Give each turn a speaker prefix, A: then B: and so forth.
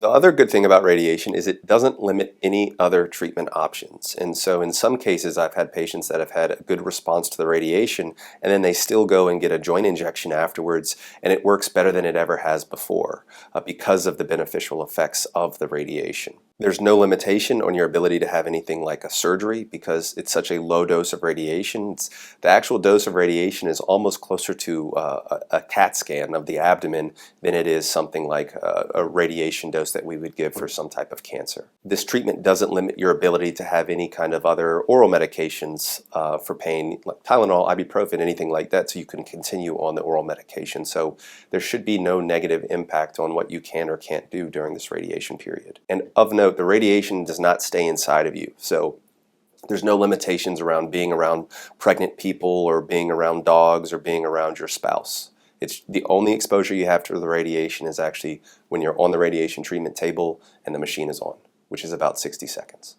A: The other good thing about radiation is it doesn't limit any other treatment options. And so in some cases, I've had patients that have had a good response to the radiation, and then they still go and get a joint injection afterwards, and it works better than it ever has before because of the beneficial effects of the radiation. There's no limitation on your ability to have anything like a surgery because it's such a low dose of radiation. The actual dose of radiation is almost closer to a CAT scan of the abdomen than it is something like a radiation dose that we would give for some type of cancer. This treatment doesn't limit your ability to have any kind of other oral medications for pain, like Tylenol, ibuprofen, anything like that, so you can continue on the oral medication. So there should be no negative impact on what you can or can't do during this radiation period. And of note, the radiation does not stay inside of you. So there's no limitations around being around pregnant people or being around dogs or being around your spouse. It's the only exposure you have to the radiation is actually when you're on the radiation treatment table and the machine is on, which is about 60 seconds.